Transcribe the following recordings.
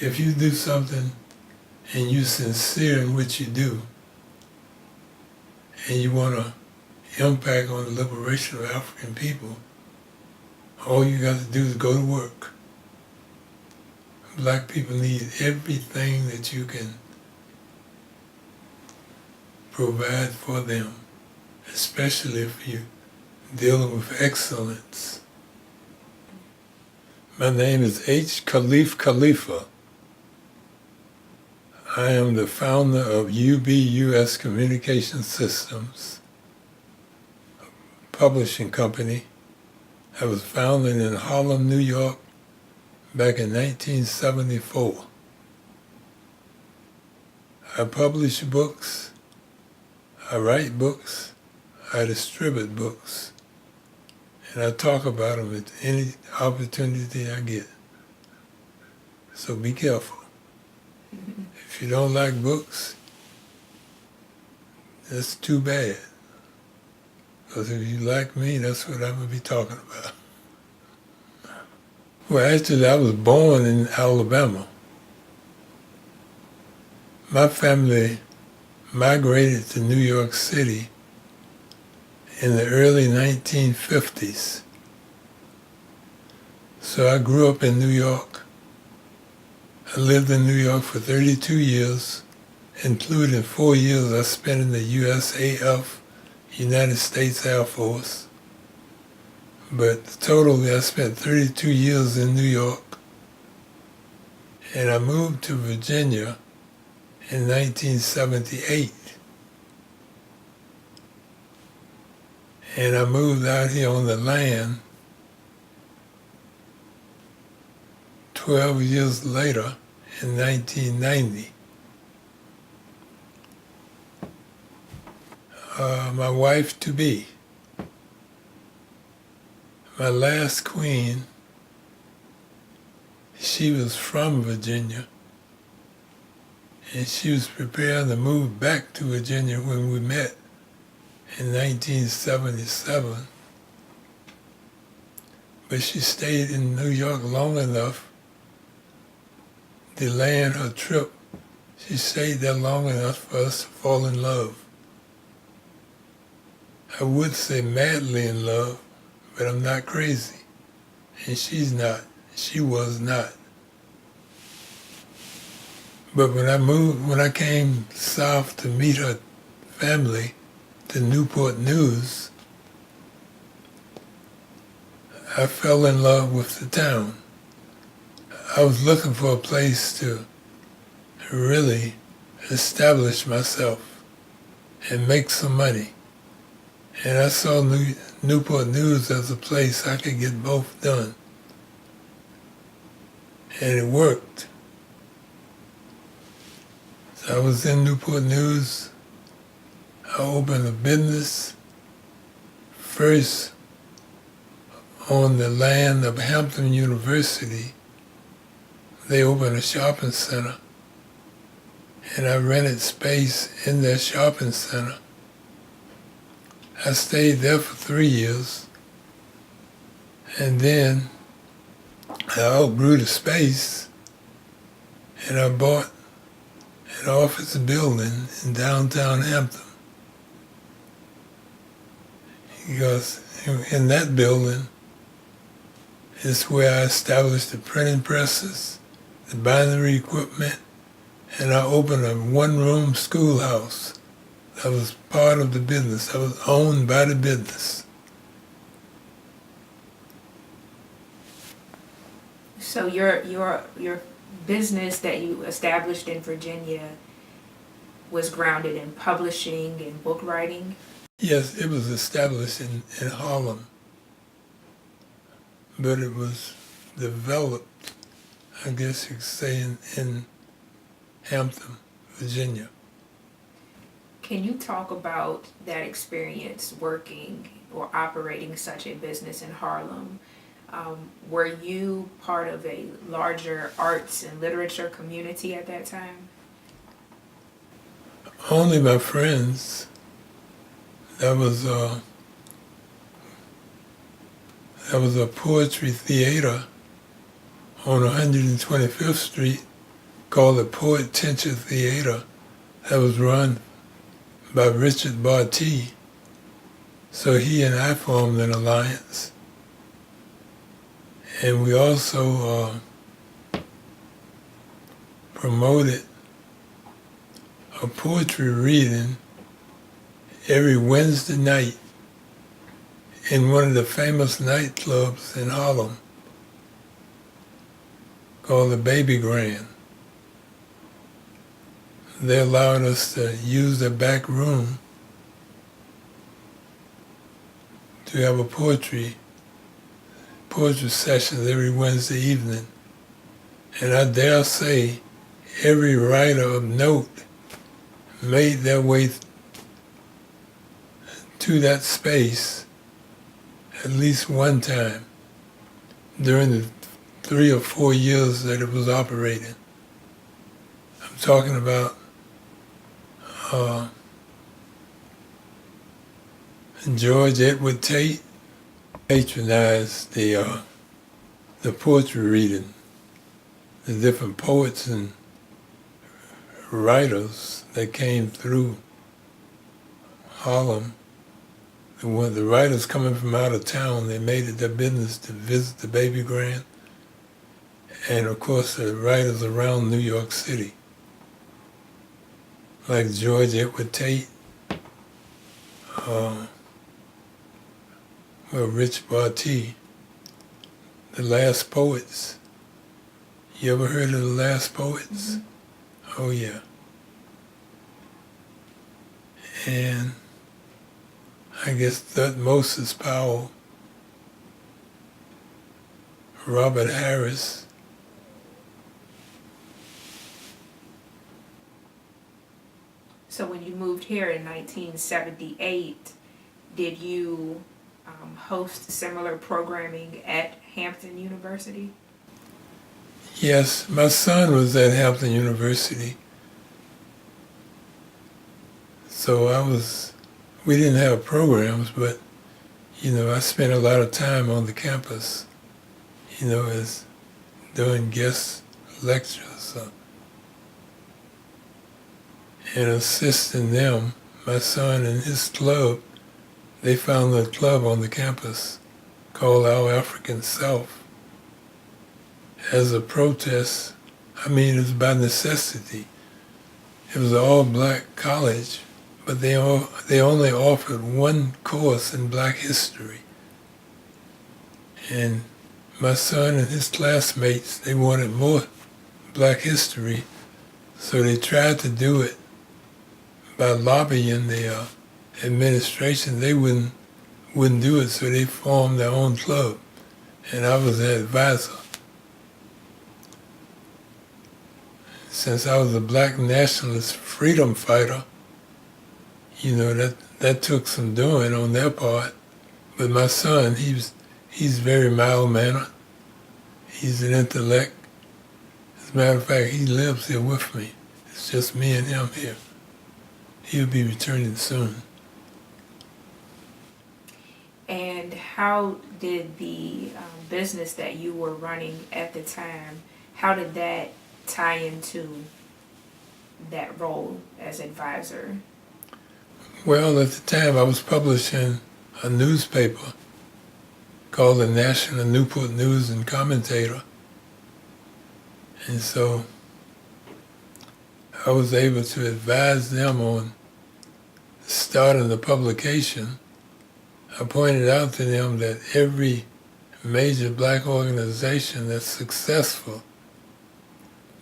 if you do something and you're sincere in what you do, and you want to impact on the liberation of African people, all you got to do is go to work. Black people need everything that you can provide for them, especially if you're dealing with excellence. My name is Khalif Khalifa. I am the founder of UBUS Communication Systems, a publishing company. I was founded in Harlem, New York, back in 1974. I publish books, I write books, I distribute books, and I talk about them at any opportunity I get. So be careful. If you don't like books, that's too bad. Because if you like me, that's what I'm going to be talking about. Well, actually, I was born in Alabama. My family migrated to New York City in the early 1950s. So I grew up in New York. I lived in New York for 32 years, including 4 years I spent in the USAF, United States Air Force. But totally I spent 32 years in New York. And I moved to Virginia in 1978. And I moved out here on the land 12 years later in 1990. My wife-to-be, my last queen, she was from Virginia, and she was preparing to move back to Virginia when we met in 1977. But she stayed in New York long enough, delaying her trip. She stayed there long enough for us to fall in love. I would say madly in love, but I'm not crazy. And she's not. She was not. But when I came south to meet her family, to Newport News, I fell in love with the town. I was looking for a place to really establish myself and make some money. And I saw Newport News as a place I could get both done. And it worked. So I was in Newport News. I opened a business, first on the land of Hampton University. They opened a shopping center, and I rented space in their shopping center. I stayed there for 3 years, and then I outgrew the space, and I bought an office building in downtown Hampton. Because in that building is where I established the printing presses, the bindery equipment, and I opened a one-room schoolhouse. That was part of the business. I was owned by the business. So your business that you established in Virginia was grounded in publishing and book writing? Yes, it was established in Harlem, but it was developed, I guess you could say, in Hampton, Virginia. Can you talk about that experience working or operating such a business in Harlem? Were you part of a larger arts and literature community at that time? Only my friends. That was a poetry theater on 125th Street called the Poet Tenture Theater that was run by Richard Barty. So he and I formed an alliance. And we also promoted a poetry reading every Wednesday night in one of the famous nightclubs in Harlem called the Baby Grand. They allowed us to use the back room to have a poetry sessions every Wednesday evening. And I dare say every writer of note made their way to that space at least one time during the 3 or 4 years that it was operating. I'm talking about George Edward Tate patronized the poetry reading, the different poets and writers that came through Harlem. The writers coming from out of town, they made it their business to visit the Baby Grand, and of course the writers around New York City, like George Edward Tate, Rich Barty, the Last Poets. You ever heard of the Last Poets? Mm-hmm. Oh yeah. And I guess Thutmosis Powell, Robert Harris. So when you moved here in 1978, did you host similar programming at Hampton University? Yes, my son was at Hampton University. So we didn't have programs, but, I spent a lot of time on the campus, as doing guest lectures and assisting them. My son and his club, they founded a club on the campus called Our African Self as a protest. It was by necessity. It was an all-black college, but they only offered one course in Black history. And my son and his classmates, they wanted more Black history, so they tried to do it by lobbying the administration. They wouldn't do it, so they formed their own club, and I was their advisor. Since I was a Black nationalist freedom fighter, that took some doing on their part. But my son, he's very mild-mannered. He's an intellect. As a matter of fact, he lives here with me. It's just me and him here. He'll be returning soon. And how did the business that you were running at the time, how did that tie into that role as advisor? Well, at the time I was publishing a newspaper called the National Newport News and Commentator. And so I was able to advise them on starting the publication. I pointed out to them that every major Black organization that's successful,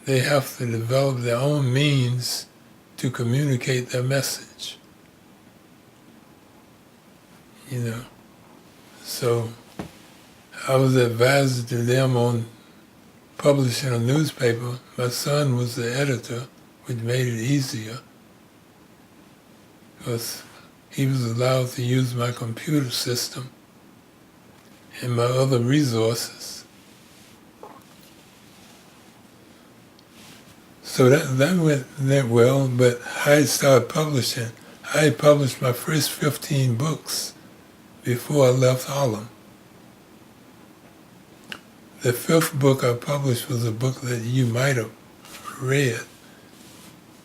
they have to develop their own means to communicate their message. So I was advisor to them on publishing a newspaper. My son was the editor, which made it easier because he was allowed to use my computer system and my other resources. So that went well, but I started publishing. I published my first 15 books before I left Harlem. The 5th book I published was a book that you might have read.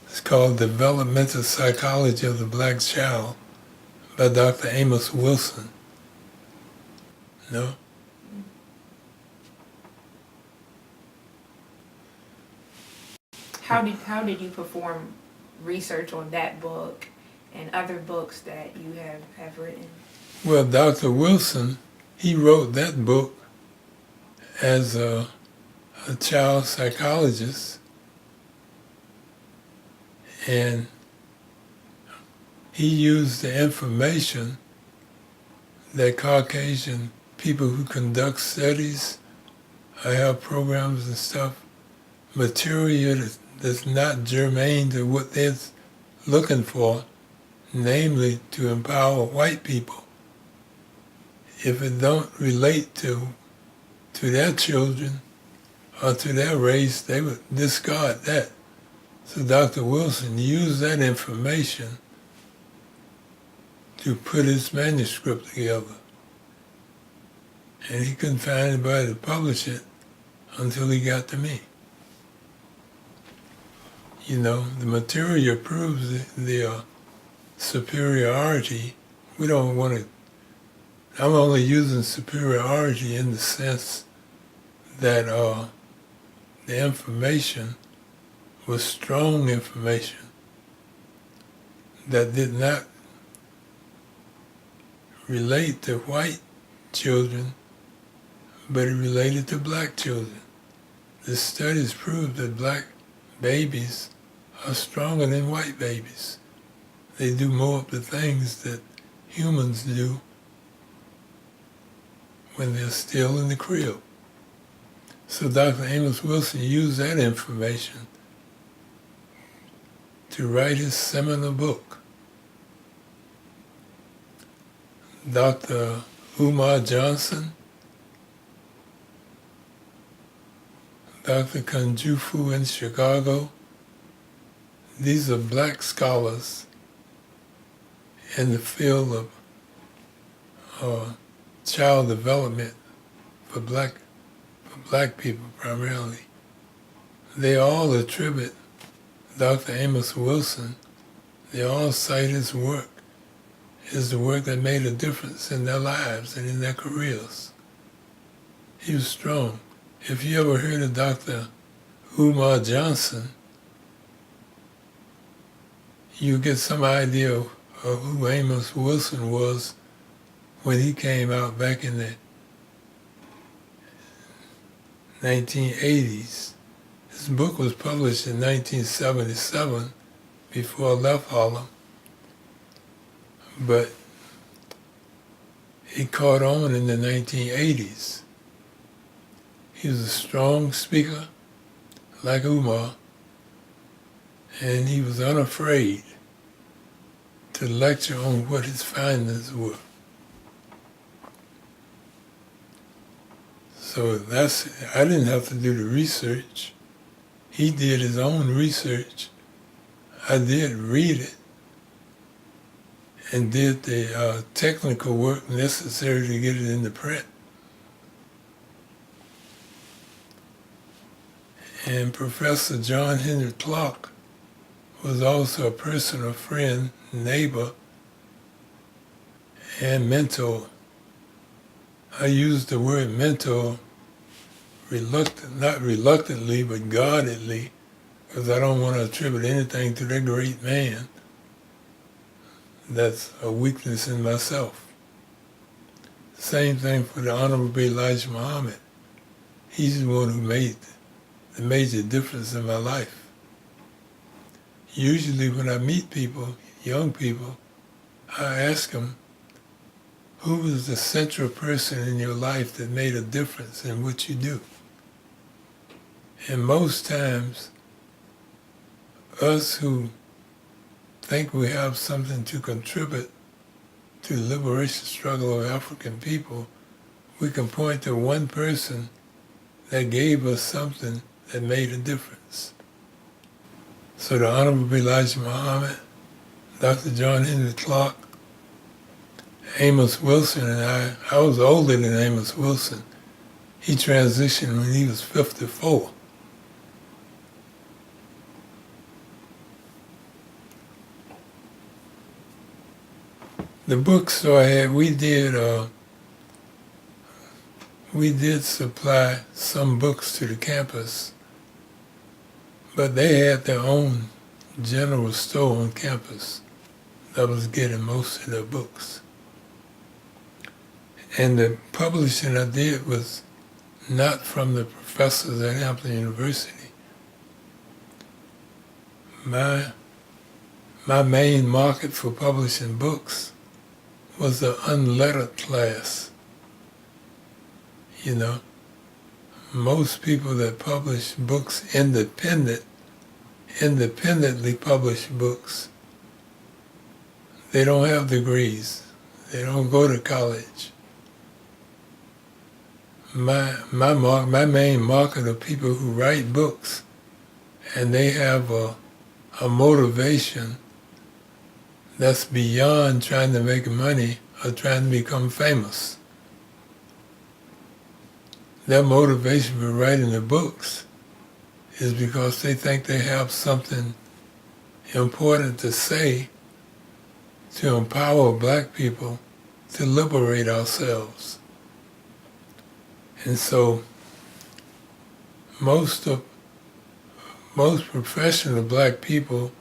It's called Developmental Psychology of the Black Child by Dr. Amos Wilson. No? How did you perform research on that book and other books that you have written? Well, Dr. Wilson, he wrote that book as a child psychologist, and he used the information that Caucasian people who conduct studies, have programs and stuff, material that's not germane to what they're looking for, namely to empower white people. If it don't relate to their children or to their race, they would discard that. So Dr. Wilson used that information to put his manuscript together. And he couldn't find anybody to publish it until he got to me. You know, the material proves the superiority. We don't want to, I'm only using superiority in the sense that the information was strong information that did not relate to white children, but it related to black children. The studies prove that black babies are stronger than white babies. They do more of the things that humans do when they're still in the crib. So Dr. Amos Wilson used that information to write his seminal book. Dr. Umar Johnson, Dr. Kanjufu in Chicago, these are black scholars in the field of child development for black people primarily. They all attribute Dr. Amos Wilson, they all cite his work as the work that made a difference in their lives and in their careers. He was strong. If you ever heard of Dr. Umar Johnson, you get some idea of who Amos Wilson was when he came out back in the 1980s. His book was published in 1977 before I left Harlem, but he caught on in the 1980s. He was a strong speaker, like Umar, and he was unafraid to lecture on what his findings were. So I didn't have to do the research. He did his own research. I did read it and did the technical work necessary to get it into print. And Professor John Henry Clark was also a personal friend, neighbor, and mentor. I use the word mentor not reluctantly, but guardedly, because I don't want to attribute anything to that great man. That's a weakness in myself. Same thing for the Honorable Elijah Muhammad. He's the one who made the major difference in my life. Usually when I meet people, young people, I ask them, who was the central person in your life that made a difference in what you do? And most times, us who think we have something to contribute to the liberation struggle of African people, we can point to one person that gave us something that made a difference. So the Honorable Elijah Muhammad, Dr. John Henry Clark, Amos Wilson, and I was older than Amos Wilson. He transitioned when he was 54. the bookstore had, we did supply some books to the campus, but they had their own general store on campus that was getting most of their books. And the publishing I did was not from the professors at Hampton University. My main market for publishing books was the unlettered class. You know, most people that publish books independently publish books, they don't have degrees. They don't go to college. My main market are people who write books, and they have a motivation that's beyond trying to make money or trying to become famous. Their motivation for writing the books is because they think they have something important to say to empower black people to liberate ourselves. And so most professional black people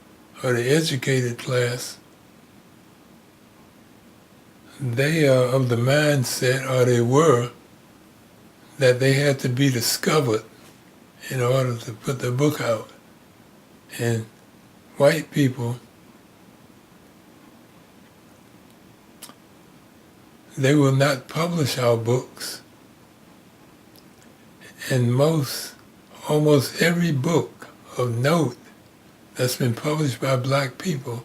or the educated class, they are of the mindset, or they were, that they had to be discovered in order to put the book out. And white people, they will not publish our books. And almost every book of note that's been published by black people,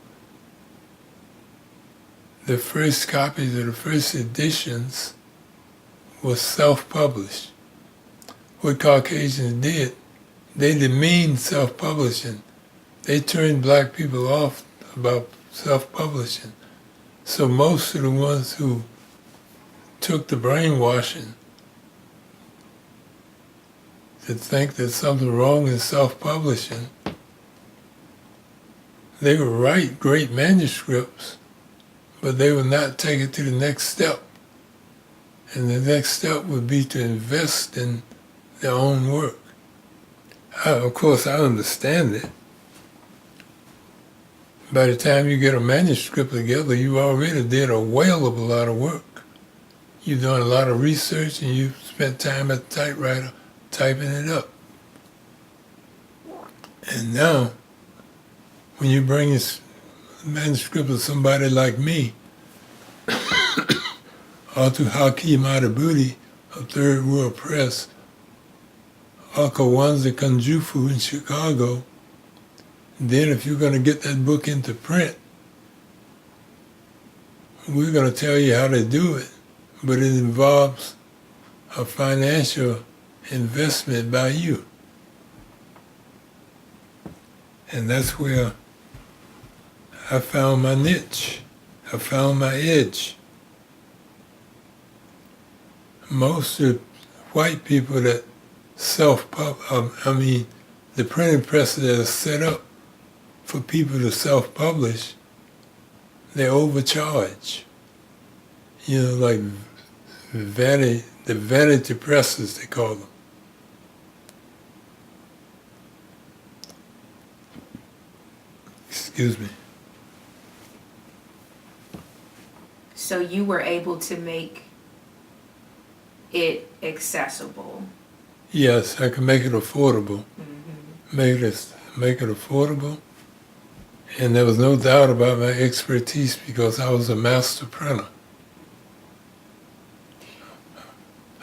the first copies or the first editions was self-published. What Caucasians did, they demeaned self-publishing. They turned black people off about self-publishing. So most of the ones who took the brainwashing to think there's something wrong in self-publishing, they would write great manuscripts, but they would not take it to the next step. And the next step would be to invest in their own work. Of course, I understand it. By the time you get a manuscript together, you already did a whale of a lot of work. You've done a lot of research, and you've spent time at the typewriter typing it up. And now, when you bring this manuscript of somebody like me, or to Hakeem Adabudi of Third World Press, or Kawanza Kanjufu in Chicago, then if you're going to get that book into print, we're going to tell you how to do it, but it involves a financial investment by you. And that's where I found my niche. I found my edge. Most of the white people that the printing presses that are set up for people to self-publish, they overcharge. You know, like the vanity presses, they call them. Excuse me. So you were able to make it accessible. Yes, I can make it affordable. Mm-hmm. Make it affordable. And there was no doubt about my expertise because I was a master printer.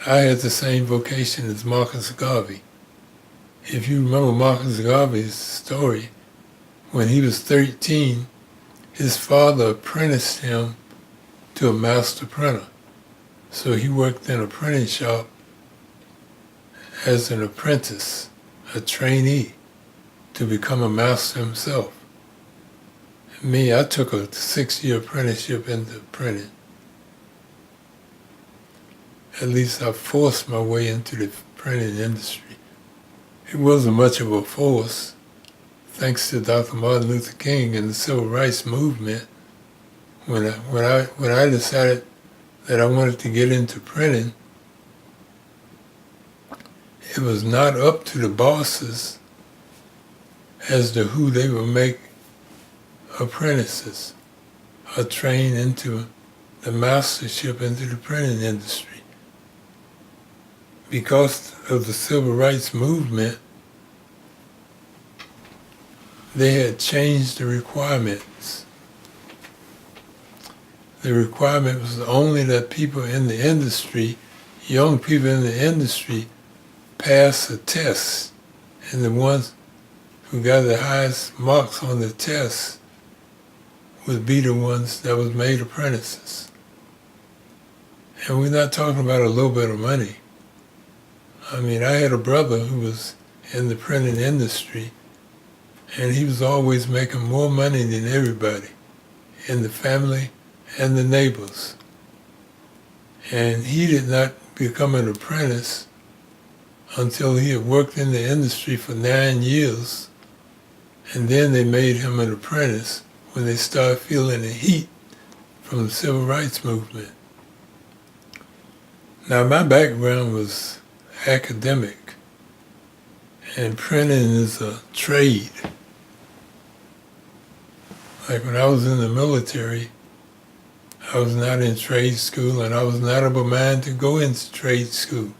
I had the same vocation as Marcus Garvey. If you remember Marcus Garvey's story, when he was 13, his father apprenticed him to a master printer. So he worked in a printing shop as an apprentice, a trainee, to become a master himself. Me, I took a 6-year apprenticeship into printing. At least I forced my way into the printing industry. It wasn't much of a force, thanks to Dr. Martin Luther King and the Civil Rights Movement. when I decided that I wanted to get into printing, it was not up to the bosses as to who they would make apprentices or train into the mastership into the printing industry. Because of the civil rights movement, they had changed the requirements. The requirement was only that people in the industry, young people in the industry, pass a test, and the ones who got the highest marks on the test would be the ones that was made apprentices. And we're not talking about a little bit of money. I mean, I had a brother who was in the printing industry, and he was always making more money than everybody in the family and the neighbors. And he did not become an apprentice until he had worked in the industry for 9 years, and then they made him an apprentice when they started feeling the heat from the civil rights movement. Now, my background was academic, and printing is a trade. Like when I was in the military, I was not in trade school, and I was not of a mind to go into trade school.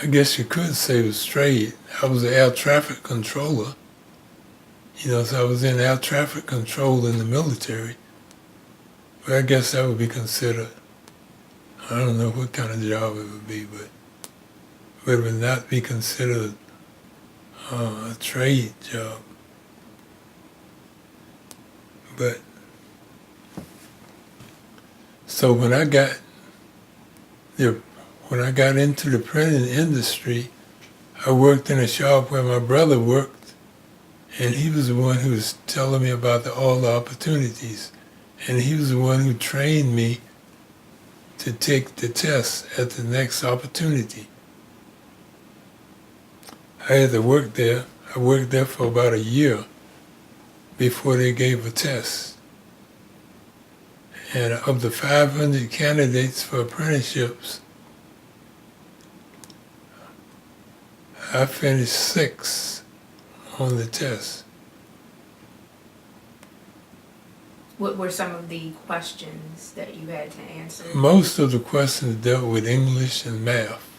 I guess you could say it was trade. I was an air traffic controller. So I was in air traffic control in the military. But I guess that would be considered, I don't know what kind of job it would be, but it would not be considered a trade job. But, so when I got into the printing industry, I worked in a shop where my brother worked, and he was the one who was telling me about all the opportunities. And he was the one who trained me to take the test at the next opportunity. I had to work there. I worked there for about a year before they gave a test. And of the 500 candidates for apprenticeships, I finished 6th on the test. What were some of the questions that you had to answer? Most of the questions dealt with English and math.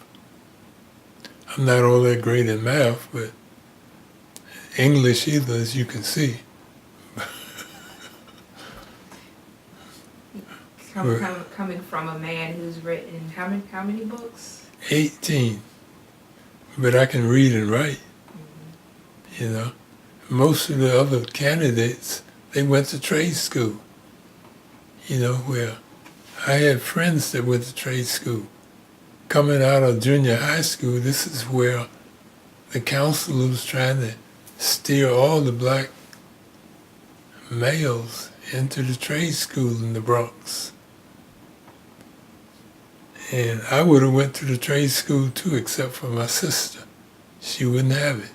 I'm not all that great in math, but English either, as you can see. Coming from a man who's written how many books? 18. But I can read and write. Most of the other candidates, they went to trade school. Where I had friends that went to trade school. Coming out of junior high school, this is where the counselor was trying to steer all the black males into the trade school in the Bronx. And I would have went to the trade school too, except for my sister. She wouldn't have it.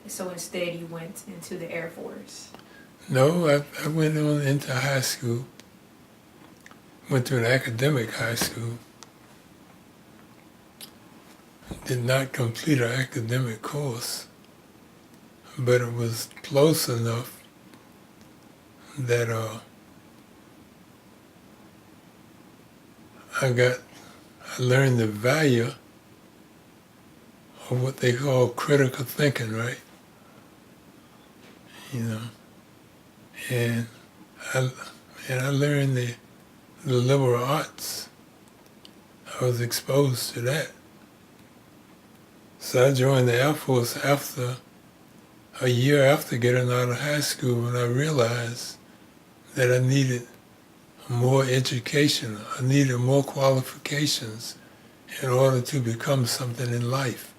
So instead you went into the Air Force? No, I went on into high school. Went to an academic high school. Did not complete an academic course, but it was close enough that I learned the value of what they call critical thinking, right? And I learned the liberal arts. I was exposed to that. So I joined the Air Force after a year after getting out of high school, when I realized that I needed more education, I needed more qualifications in order to become something in life.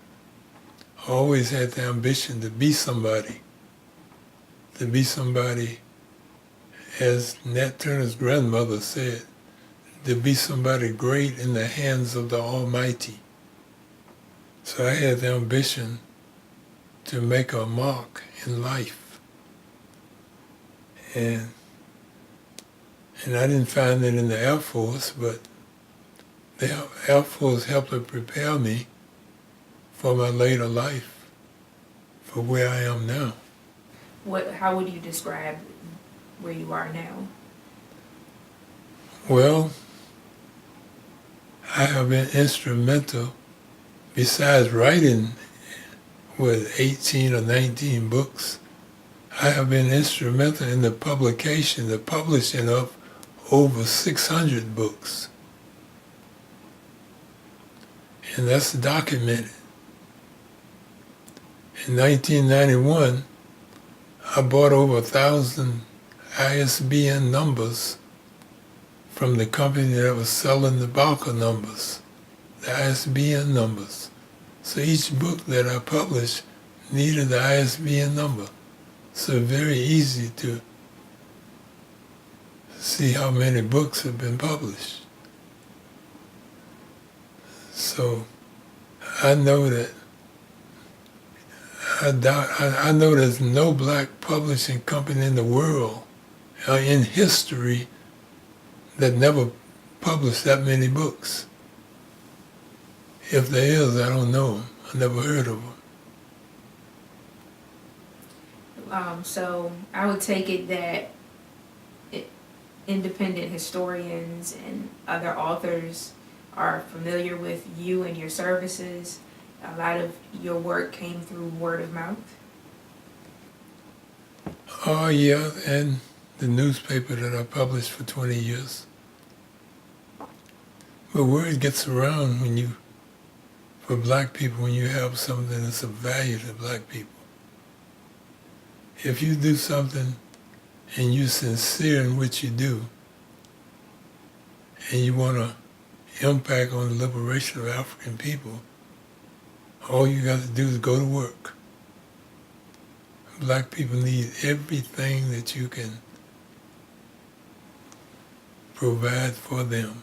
I always had the ambition to be somebody, as Nat Turner's grandmother said, to be somebody great in the hands of the Almighty. So I had the ambition to make a mark in life. And I didn't find it in the Air Force, but the Air Force helped to prepare me for my later life, for where I am now. How would you describe where you are now? Well, I have been instrumental, besides writing with 18 or 19 books, I have been instrumental in the publishing of over 600 books. And that's documented. In 1991, I bought over 1,000 ISBN numbers from the company that was selling the Barker numbers, the ISBN numbers. So each book that I published needed the ISBN number. So very easy to see how many books have been published. So I know that I know there's no black publishing company in the world, in history, that never published that many books. If there is, I don't know them. I never heard of them. So I would take it that independent historians and other authors are familiar with you and your services. A lot of your work came through word of mouth. Oh yeah, and the newspaper that I published for 20 years. But word gets around for black people, when you have something that's of value to black people. If you do something and you're sincere in what you do, and you want to impact on the liberation of African people, all you got to do is go to work. Black people need everything that you can provide for them,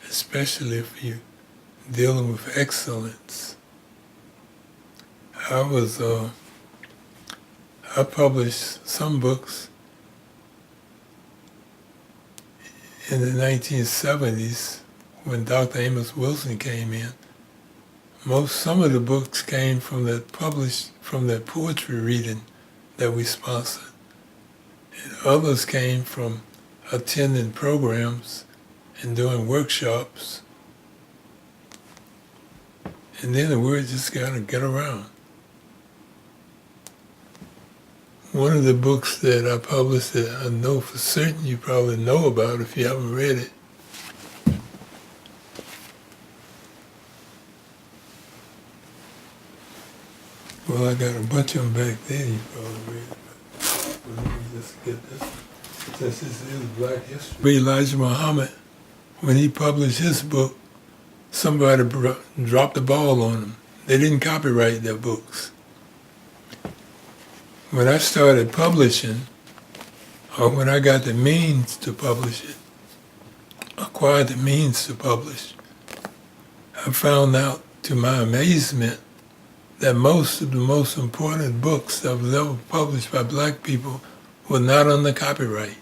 especially if you're dealing with excellence. I published some books in the 1970s when Dr. Amos Wilson came in. Some of the books came from the poetry reading that we sponsored. And others came from attending programs and doing workshops. And then the word just got to get around. One of the books that I published that I know for certain you probably know about if you haven't read it, well, I got a bunch of them back there you probably read it. But let me just get this. Since this is Black History. Elijah Muhammad, when he published his book, somebody dropped the ball on him. They didn't copyright their books. When I started publishing, or when I got the means to publish it, acquired the means to publish, I found out to my amazement that most of the most important books that was ever published by black people were not under copyright.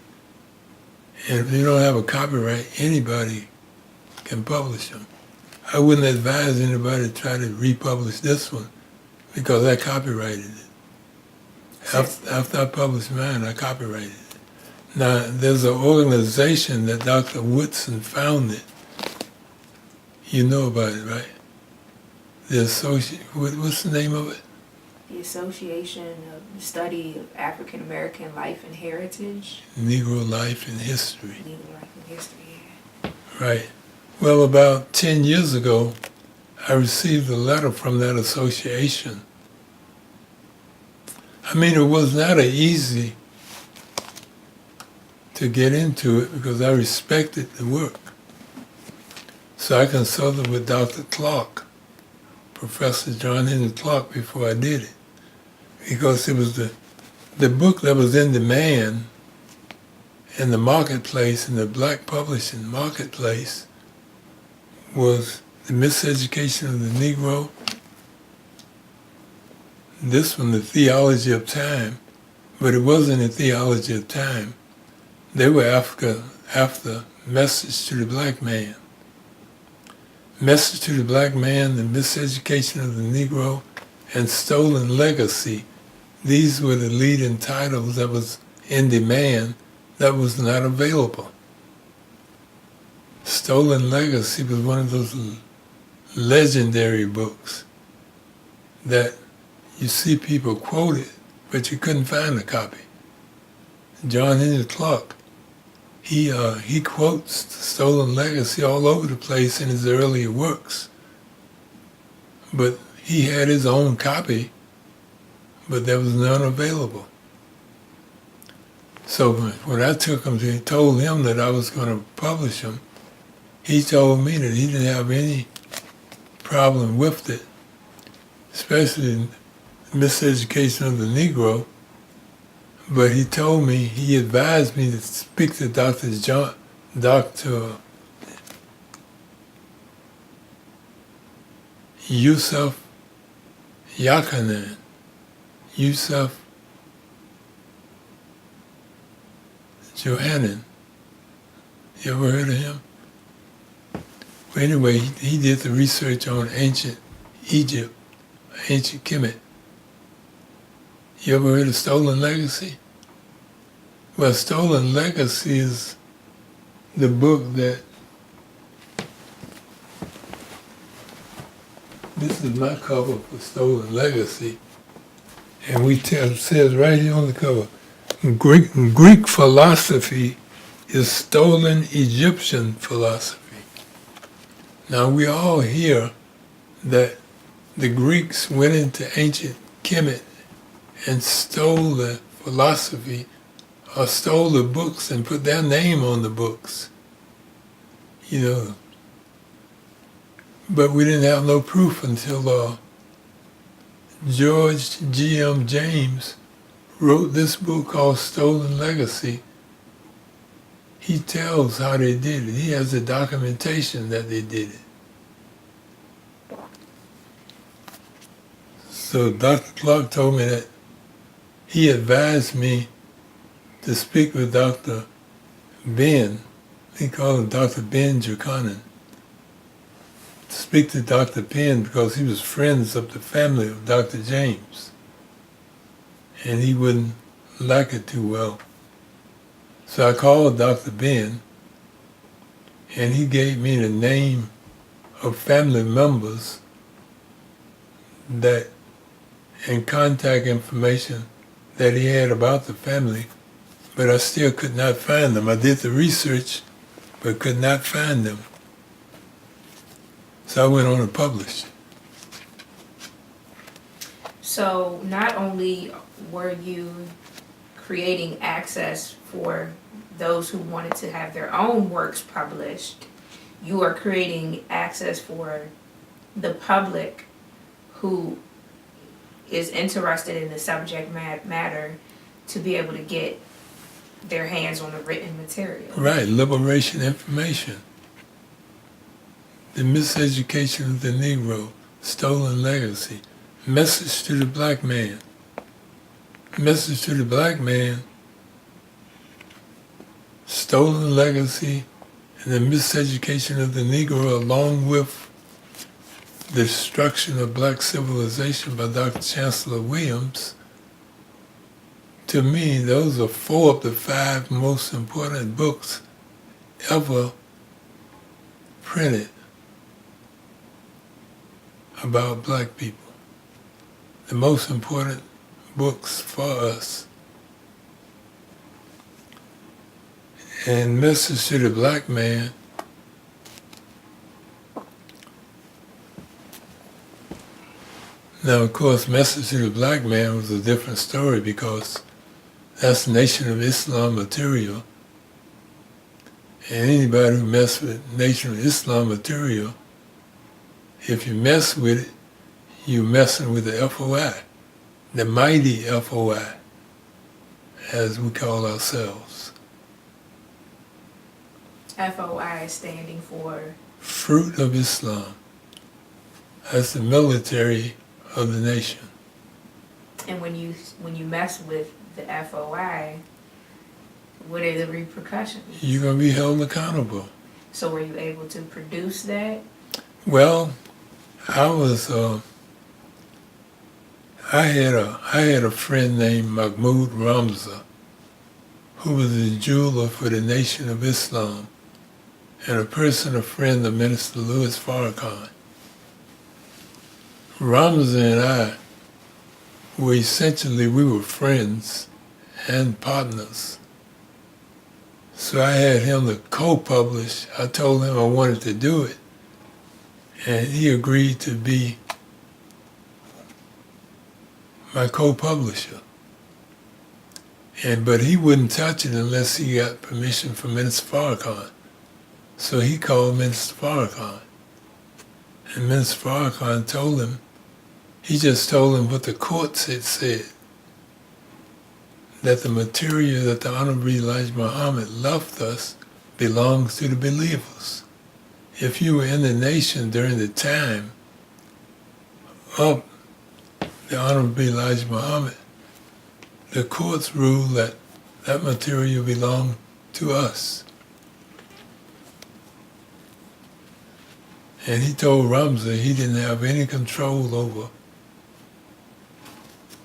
And if you don't have a copyright, anybody can publish them. I wouldn't advise anybody to try to republish this one because I copyrighted it. After I published mine, I copyrighted it. Now, there's an organization that Dr. Woodson founded. You know about it, right? What's the name of it? The Association of the Study of African American Life and Heritage. Negro Life and History. Negro Life and History, yeah. Right. Well, about 10 years ago, I received a letter from that association. I mean, it was not easy to get into it because I respected the work. So I consulted with Dr. Clark, Professor John Henry Clark, before I did it. Because it was the book that was in demand in the marketplace, in the black publishing marketplace, was The Miseducation of the Negro, this one, The Theology of Time, but it wasn't a theology of time. They were after Message to the Black Man. Message to the Black Man, The Miseducation of the Negro, and Stolen Legacy. These were the leading titles that was in demand that was not available. Stolen Legacy was one of those legendary books that you see people quote it, but you couldn't find a copy. John Henry Clark, he quotes Stolen Legacy all over the place in his earlier works. But he had his own copy, but there was none available. So when I took him to, told him that I was going to publish him, he told me that he didn't have any problem with it, especially Miseducation of the Negro. But he told me, he advised me to speak to Dr. Yusuf Yakanan. Yusuf Johannan. You ever heard of him? Well, anyway, he did the research on ancient Egypt, ancient Kemet. You ever heard of Stolen Legacy? Well, Stolen Legacy is the book that, this is my cover for Stolen Legacy, and it says right here on the cover, Greek philosophy is stolen Egyptian philosophy. Now we all hear that the Greeks went into ancient Kemet and stole the philosophy or stole the books and put their name on the books, you know. But we didn't have no proof until George G.M. James wrote this book called Stolen Legacy. He tells how they did it. He has the documentation that they did it. So Dr. Clark told me that he advised me to speak with Dr. Ben. He called him Dr. Ben Jukanan. To speak to Dr. Ben because he was friends of the family of Dr. James. And he wouldn't like it too well. So I called Dr. Ben, and he gave me the name of family members that, and contact information that he had about the family, but I still could not find them. I did the research, but could not find them. So I went on and published. So not only were you creating access for those who wanted to have their own works published, you are creating access for the public who is interested in the subject matter to be able to get their hands on the written material. Right, liberation information. The Miseducation of the Negro, Stolen Legacy, Message to the Black Man. Message to the Black Man, Stolen Legacy, and the Miseducation of the Negro, along with The Destruction of Black Civilization by Dr. Chancellor Williams. To me, those are 4 of the 5 most important books ever printed about black people. The most important books for us. And Message to the Black Man, now of course Message to the Black Man was a different story because that's Nation of Islam material. And anybody who messes with Nation of Islam material, if you mess with it, you're messing with the FOI, the mighty FOI, as we call ourselves. FOI standing for? Fruit of Islam. That's the military of the nation. And when you mess with the FOI, what are the repercussions? You're going to be held accountable. So were you able to produce that? Well, I was. I had a friend named Mahmoud Ramza, who was a jeweler for the Nation of Islam, and a friend of Minister Louis Farrakhan. Ramza and I we were friends and partners. So I had him to co-publish. I told him I wanted to do it, and he agreed to be my co-publisher. But he wouldn't touch it unless he got permission from Minister Farrakhan. So he called Minister Farrakhan. And Minister Farrakhan he just told him what the courts had said, that the material that the Honorable Elijah Muhammad left us belongs to the believers. If you were in the nation during the time of the Honorable Elijah Muhammad, the courts ruled that that material belonged to us. And he told Ramza he didn't have any control over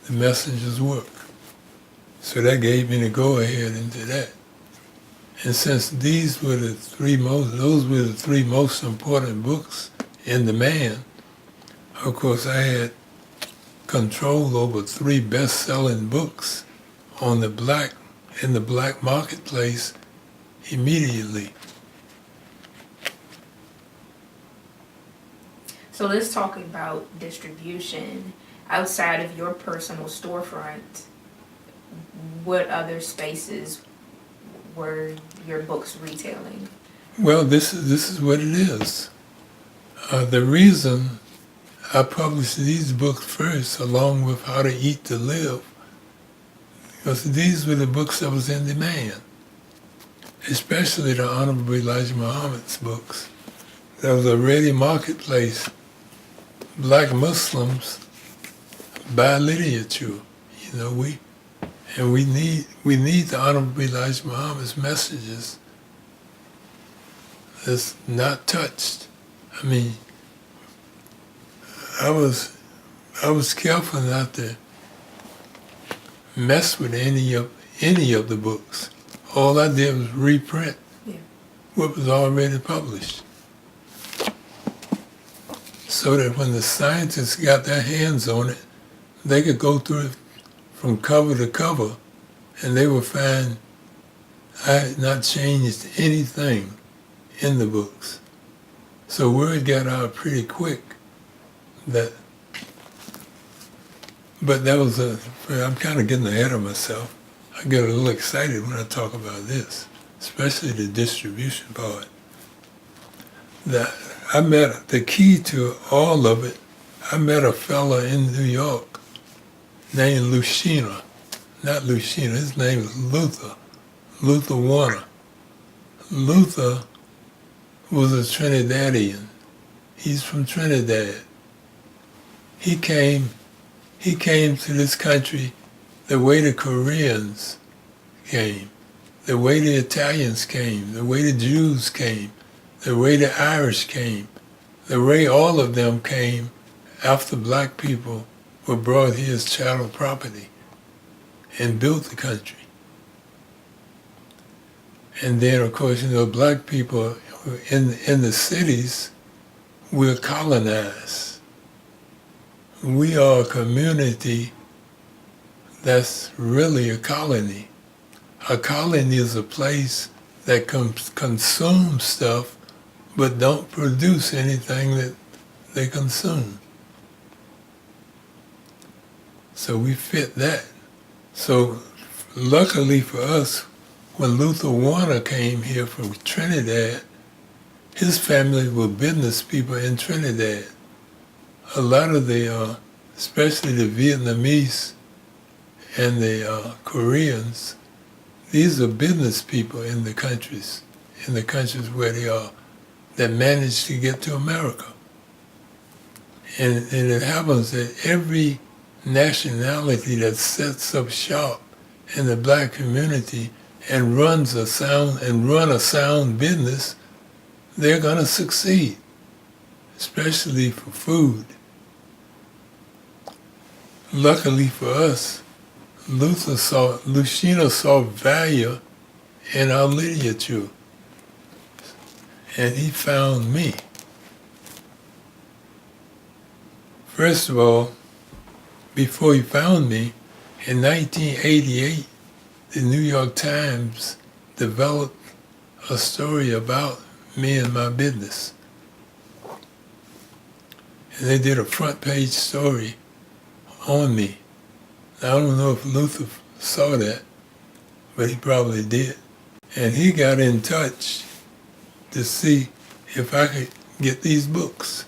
the messenger's work. So that gave me the go-ahead into that. And since those were the three most important books in demand, of course I had control over 3 best-selling books in the black marketplace immediately. So let's talk about distribution. Outside of your personal storefront, what other spaces were your books retailing? Well, this is what it is. The reason I published these books first, along with How to Eat to Live, because these were the books that was in demand, especially the Honorable Elijah Muhammad's books. There was a ready marketplace. Black Muslims buy literature. We need the Honorable Elijah Muhammad's messages that's not touched. I mean, I was careful not to mess with any of the books. All I did was reprint what was already published, so that when the scientists got their hands on it, they could go through it from cover to cover, and they would find I had not changed anything in the books. So word got out pretty quick but I'm kind of getting ahead of myself. I get a little excited when I talk about this, especially the distribution part. The key to all of it, I met a fella in New York named his name is Luther Warner. Luther was a Trinidadian. He's from Trinidad. He came to this country the way the Koreans came, the way the Italians came, the way the Jews came, the way the Irish came, the way all of them came after black people were brought here as chattel property and built the country. And then, of course, black people in the cities, we're colonized. We are a community that's really a colony. A colony is a place that consumes stuff but don't produce anything that they consume. So we fit that. So luckily for us, when Luther Warner came here from Trinidad, his family were business people in Trinidad. A lot of especially the Vietnamese and the Koreans, these are business people in the countries where they are, that managed to get to America. And it happens that every nationality that sets up shop in the black community and run a sound business, they're going to succeed, especially for food. Luckily for us, Lucina saw value in our literature, and he found me. First of all, before he found me, in 1988, the New York Times developed a story about me and my business. And they did a front page story on me. Now, I don't know if Luther saw that, but he probably did. And he got in touch to see if I could get these books.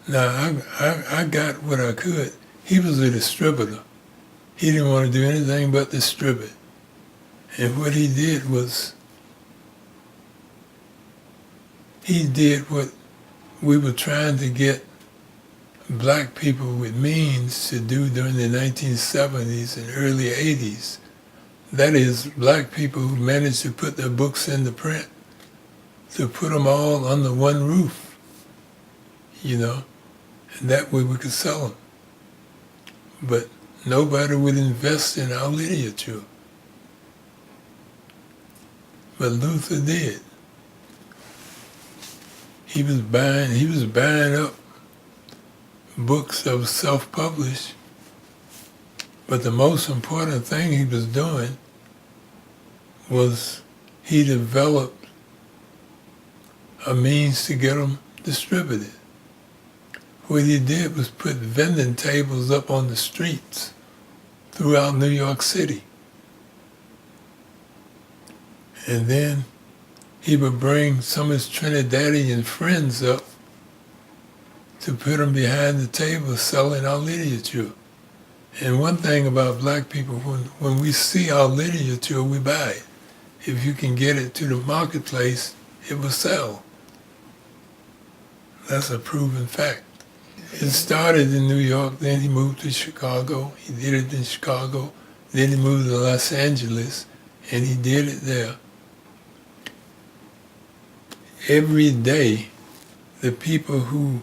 Now, I got what I could. He was a distributor. He didn't want to do anything but distribute. And what he did was, he did what we were trying to get black people with means to do during the 1970s and early 80s. That is, black people who managed to put their books into print, to put them all under one roof, you know, and that way we could sell them. But nobody would invest in our literature. But Luther did. He was buying up books that were self-published, but the most important thing he was doing was he developed a means to get them distributed. What he did was put vending tables up on the streets throughout New York City. And then he would bring some of his Trinidadian friends up to put them behind the table selling our literature. And one thing about black people, when we see our literature, we buy it. If you can get it to the marketplace, it will sell. That's a proven fact. It started in New York, then he moved to Chicago. He did it in Chicago. Then he moved to Los Angeles, and he did it there. Every day, the people who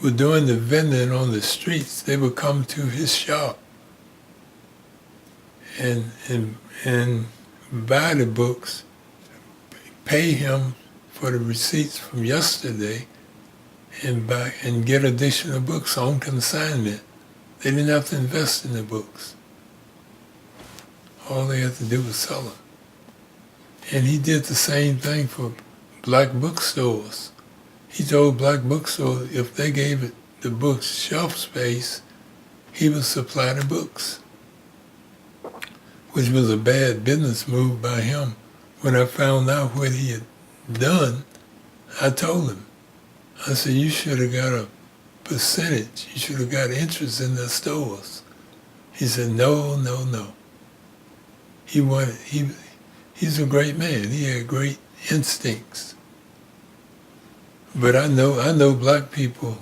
were doing the vending on the streets, they would come to his shop and buy the books, pay him for the receipts from yesterday, and get additional books on consignment. They didn't have to invest in the books. All they had to do was sell them. And he did the same thing for black bookstores. He told black bookstores if they gave it the books shelf space, he would supply the books, which was a bad business move by him. When I found out what he had done, I told him. I said, you should have got a percentage. You should have got interest in the stores. He said, no. He's a great man. He had great instincts. But I know black people,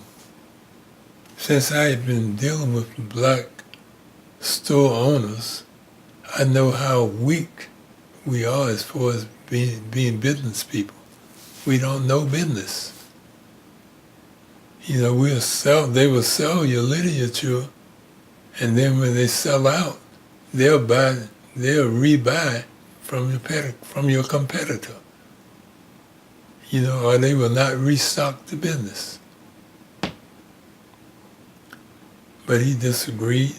since I had been dealing with black store owners, I know how weak we are as far as being business people. We don't know business. You know, they will sell your literature, and then when they sell out, they'll rebuy from your competitor. You know, or they will not restock the business. But he disagreed,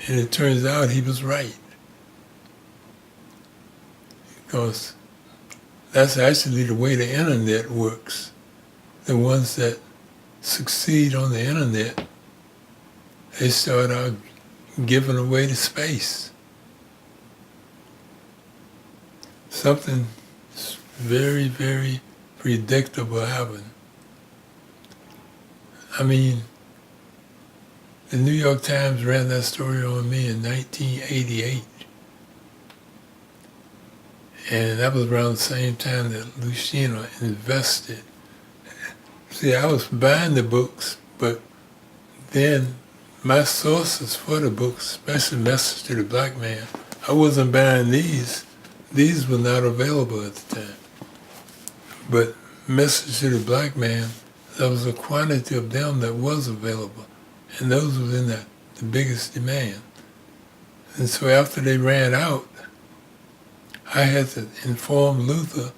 and it turns out he was right. Because that's actually the way the internet works. The ones that succeed on the internet, they start out giving away the space. Something very, very predictable happened. I mean, the New York Times ran that story on me in 1988. And that was around the same time that Lucina invested. See, I was buying the books, but then my sources for the books, especially Message to the Black Man, I wasn't buying these. These were not available at the time. But Message to the Black Man, there was a quantity of them that was available. And those were in the biggest demand. And so after they ran out, I had to inform Luther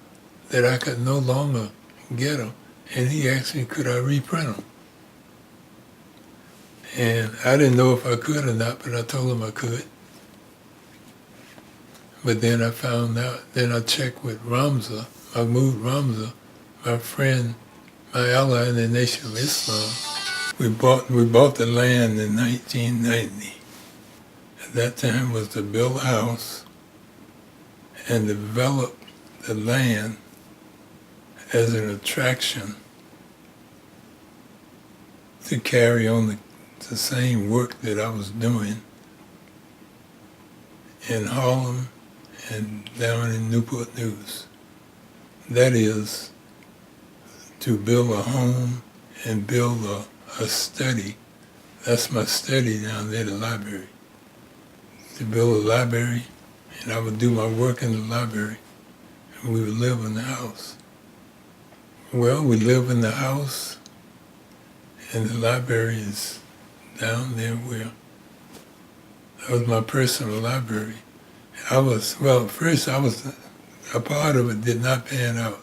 that I could no longer get them. And he asked me, could I reprint them? And I didn't know if I could or not, but I told him I could. But then I found out, then I checked with Ramza, Mahmoud Ramza, my friend, my ally in the Nation of Islam. We bought the land in 1990. At that time was to build a house and develop the land as an attraction to carry on the same work that I was doing in Harlem and down in Newport News. That is, to build a home and build a study. That's my study down there, the library. To build a library, and I would do my work in the library, and we would live in the house. Well, we live in the house, and the library is down there where that was my personal library. First a part of it did not pan out.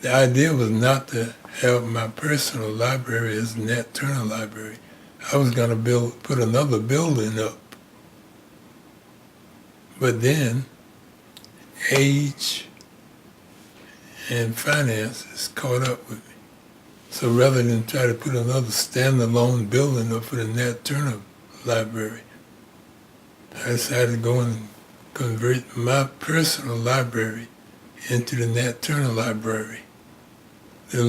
The idea was not to have my personal library as Nat Turner Library. I was going to put another building up. But then age and finances caught up with me. So rather than try to put another standalone building up for the Nat Turner Library, I decided to go and convert my personal library into the Nat Turner Library. The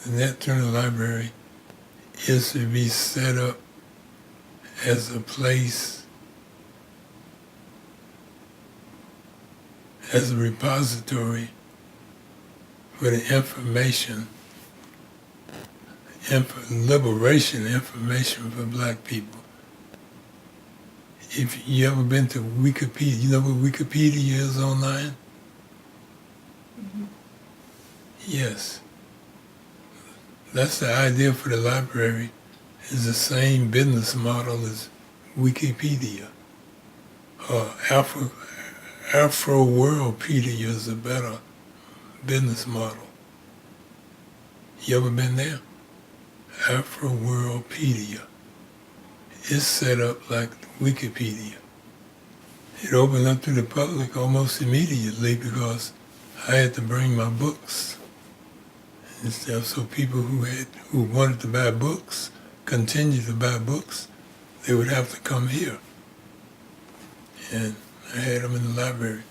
Nat Turner Library, is to be set up as a place, as a repository for the liberation information for black people. If you ever been to Wikipedia, you know what Wikipedia is online? Mm-hmm. Yes. That's the idea for the library, is the same business model as Wikipedia. Afro-Worldpedia is a better business model. You ever been there? Afro-Worldpedia. It's set up like Wikipedia. It opened up to the public almost immediately because I had to bring my books and stuff, so people who wanted to buy books, continue to buy books, they would have to come here. And I had them in the library.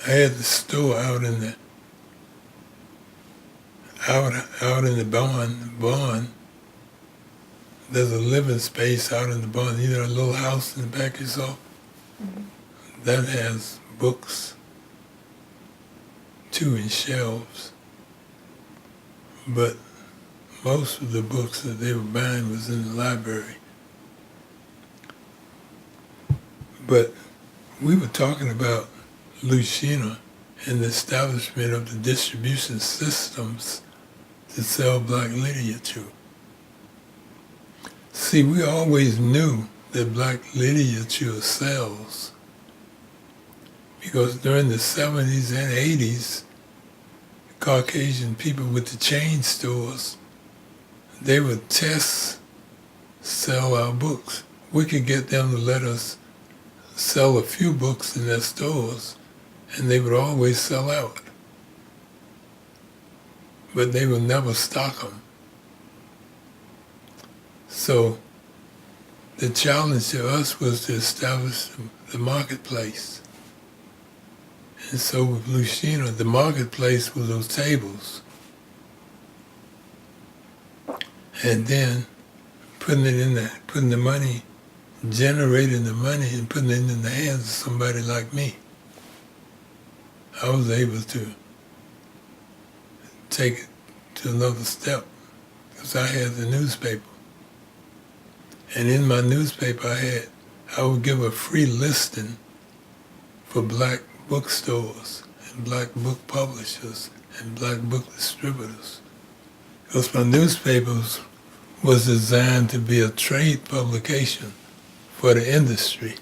I had the store out in the barn. There's a living space out in the barn. You know, a little house in the back you saw? Mm-hmm. That has books, too, in shelves. But most of the books that they were buying was in the library. But we were talking about Lucina and the establishment of the distribution systems to sell black literature. See, we always knew that black literature sells because during the 70s and 80s, Caucasian people with the chain stores, they would sell our books. We could get them to let us sell a few books in their stores, and they would always sell out. But they would never stock them. So the challenge to us was to establish the marketplace. And so with Lucina, the marketplace was those tables. And then putting the money, generating the money and putting it in the hands of somebody like me. I was able to take it to another step because I had the newspaper. And in my newspaper I would give a free listing for black bookstores and black book publishers and black book distributors. Because my newspapers was designed to be a trade publication for the industry.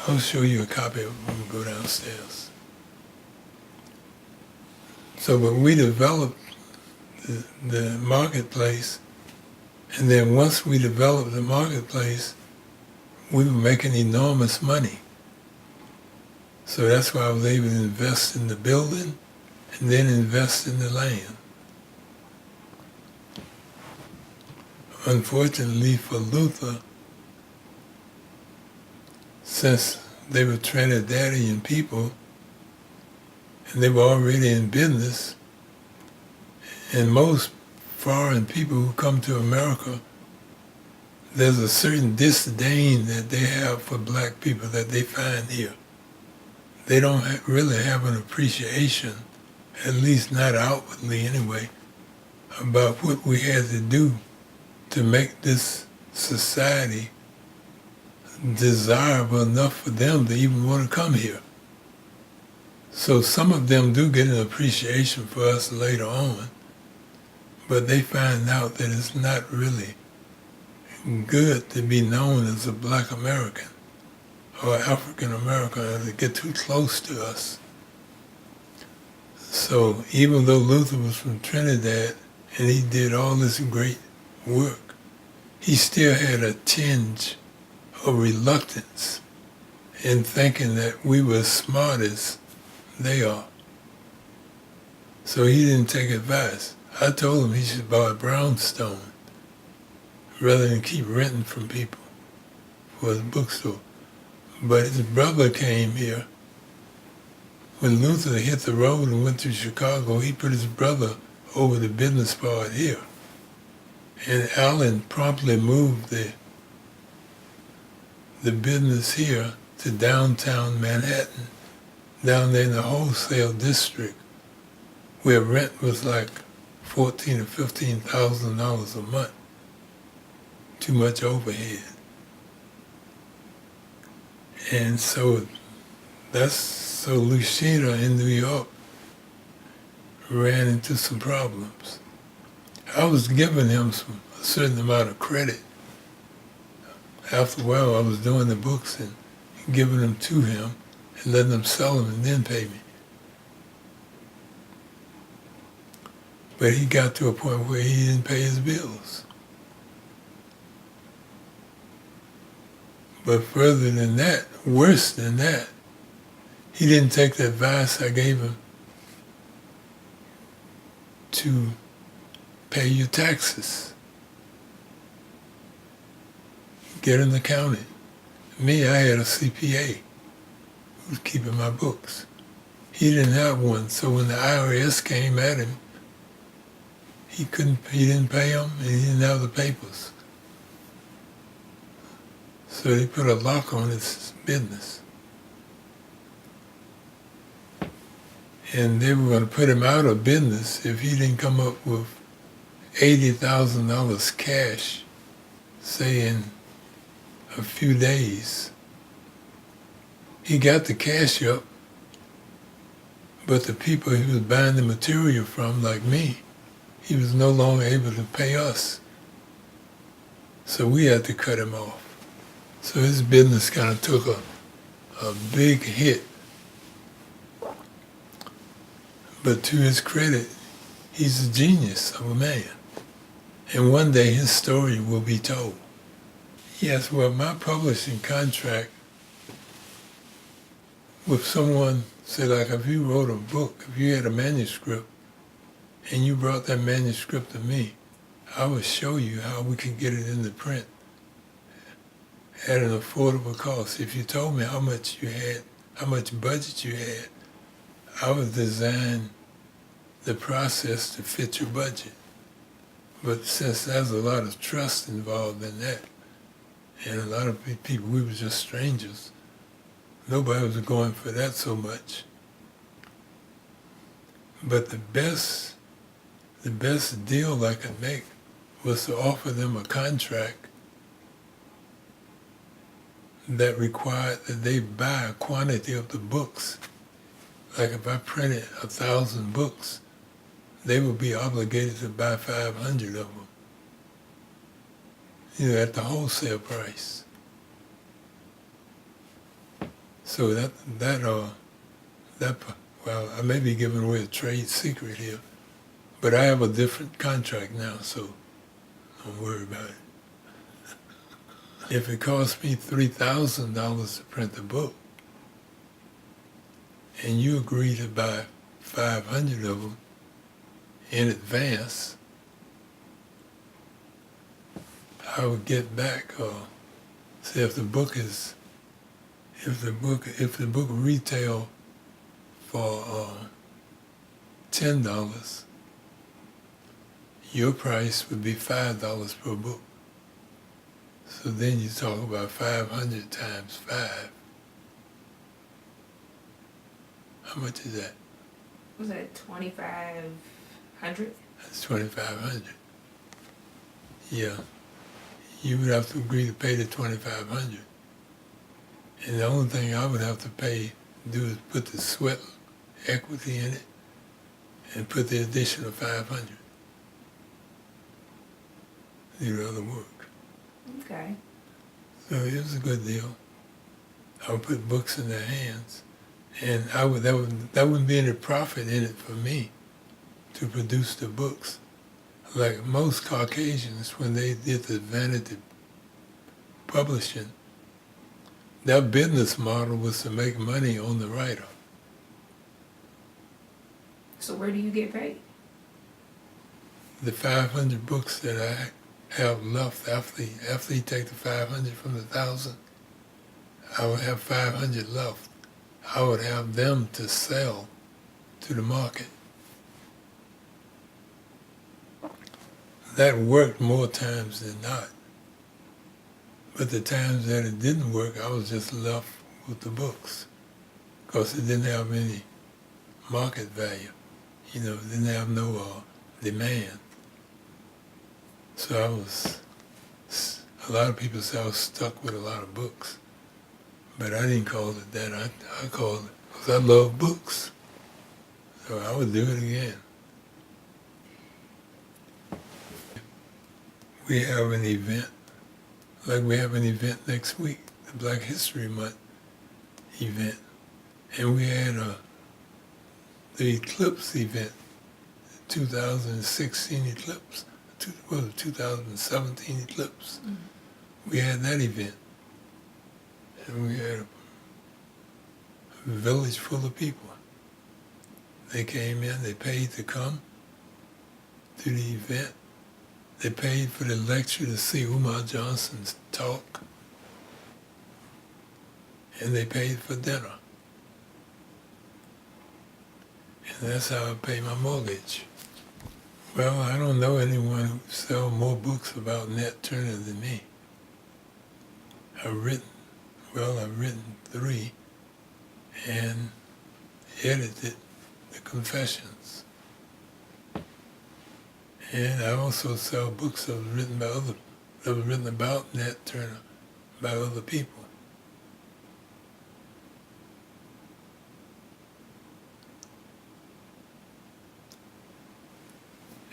I'll show you a copy of it when we go downstairs. So, but we developed the marketplace, and then once we developed the marketplace, we were making enormous money. So that's why I was able to invest in the building and then invest in the land. Unfortunately for Luther, since they were Trinidadian people and they were already in business, and most foreign people who come to America, there's a certain disdain that they have for black people that they find here. They don't really have an appreciation, at least not outwardly anyway, about what we had to do to make this society desirable enough for them to even want to come here. So some of them do get an appreciation for us later on, but they find out that it's not really good to be known as a black American or African American, or to get too close to us. So even though Luther was from Trinidad and he did all this great work, he still had a tinge of reluctance in thinking that we were as smart as they are. So he didn't take advice. I told him he should buy a brownstone rather than keep renting from people for his bookstore. But his brother came here. When Luther hit the road and went to Chicago, he put his brother over the business part here. And Allen promptly moved the business here to downtown Manhattan, down there in the wholesale district, where rent was like $14,000 or $15,000 a month. Too much overhead. And so Lucina in New York ran into some problems. I was giving him a certain amount of credit. After a while, I was doing the books and giving them to him and letting him sell them and then pay me. But he got to a point where he didn't pay his bills. But further than that, worse than that, he didn't take the advice I gave him to pay your taxes. Get an accountant. Me, I had a CPA who was keeping my books. He didn't have one, so when the IRS came at him, he didn't pay them, and he didn't have the papers. So they put a lock on his business. And they were going to put him out of business if he didn't come up with $80,000 cash, say in a few days. He got the cash up, but the people he was buying the material from, like me, he was no longer able to pay us. So we had to cut him off. So his business kind of took a big hit. But to his credit, he's a genius of a man. And one day his story will be told. Yes, well, my publishing contract with someone, say like if you wrote a book, if you had a manuscript, and you brought that manuscript to me, I would show you how we could get it into print at an affordable cost. If you told me how much you had, how much budget you had, I would design the process to fit your budget. But since there's a lot of trust involved in that, and a lot of people, we were just strangers, nobody was going for that so much. But the best deal I could make was to offer them a contract that required that they buy a quantity of the books. Like if I printed 1,000 books, they would be obligated to buy 500 of them, at the wholesale price. So well, I may be giving away a trade secret here, but I have a different contract now, so don't worry about it. If it costs me $3,000 to print the book, and you agree to buy 500 of them in advance, I would get back. Say if the book retail for $10, your price would be $5 per book. So then you talk about 500 times 5. How much is that? Was that 2,500? That's 2,500. Yeah. You would have to agree to pay the 2,500. And the only thing I would have to do is put the sweat equity in it and put the additional 500. Do the other work. Okay. So it was a good deal. I would put books in their hands, and that wouldn't be any profit in it for me to produce the books. Like most Caucasians, when they did the vanity publishing, their business model was to make money on the writer. So where do you get paid? The 500 books that I have left after you take the 500 from the 1,000, I would have 500 left. I would have them to sell to the market. That worked more times than not. But the times that it didn't work, I was just left with the books because it didn't have any market value. It didn't have no demand. So a lot of people say I was stuck with a lot of books, but I didn't call it that. I called it because I love books. So I would do it again. We have an event, like we have an event next week, the Black History Month event, and we had the eclipse event, the 2016 eclipse. 2017 eclipse. Mm-hmm. We had that event. And we had a village full of people. They came in, they paid to come to the event. They paid for the lecture to see Umar Johnson's talk. And they paid for dinner. And that's how I pay my mortgage. Well, I don't know anyone who sells more books about Nat Turner than me. I've written 3 and edited the Confessions. And I also sell books that were written about Nat Turner by other people.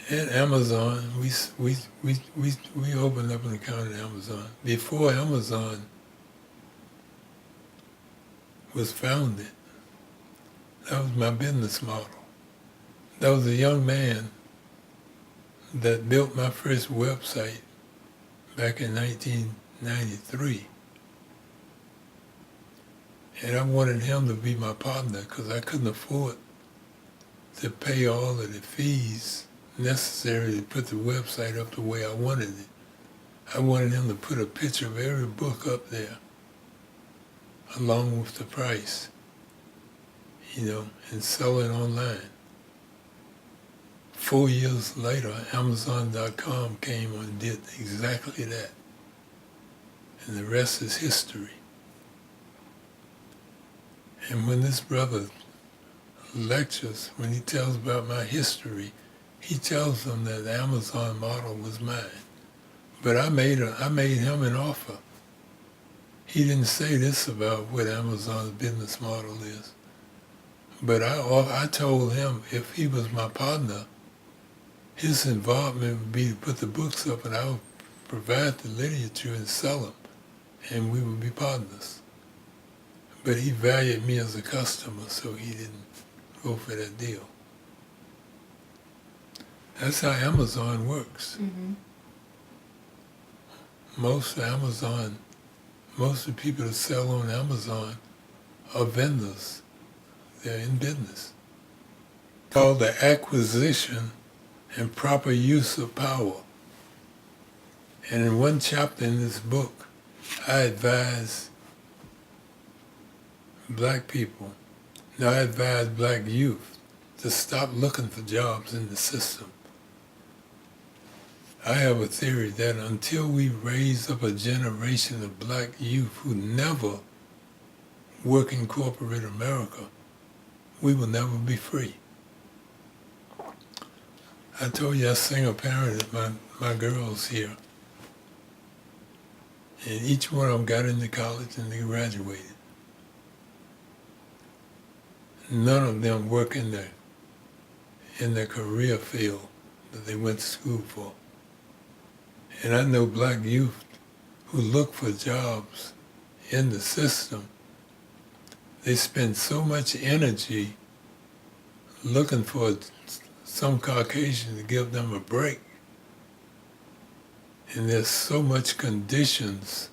At Amazon, we opened up an account at Amazon. Before Amazon was founded, that was my business model. That was a young man that built my first website back in 1993. And I wanted him to be my partner because I couldn't afford to pay all of the fees necessary to put the website up the way I wanted it. I wanted him to put a picture of every book up there along with the price, and sell it online. 4 years later, Amazon.com came and did exactly that. And the rest is history. And when this brother lectures, when he tells about my history, he tells them that the Amazon model was mine. But I made him an offer. He didn't say this about what Amazon's business model is. But I told him if he was my partner, his involvement would be to put the books up and I would provide the literature and sell them, and we would be partners. But he valued me as a customer, so he didn't go for that deal. That's how Amazon works. Mm-hmm. Most of the people that sell on Amazon are vendors. They're in business. Called the acquisition and proper use of power. And in one chapter in this book, I advise black youth to stop looking for jobs in the system. I have a theory that until we raise up a generation of black youth who never work in corporate America, we will never be free. I told you I single-parented my girls here. And each one of them got into college and they graduated. None of them work in their career field that they went to school for. And I know black youth who look for jobs in the system. They spend so much energy looking for some Caucasian to give them a break. And there's so much conditions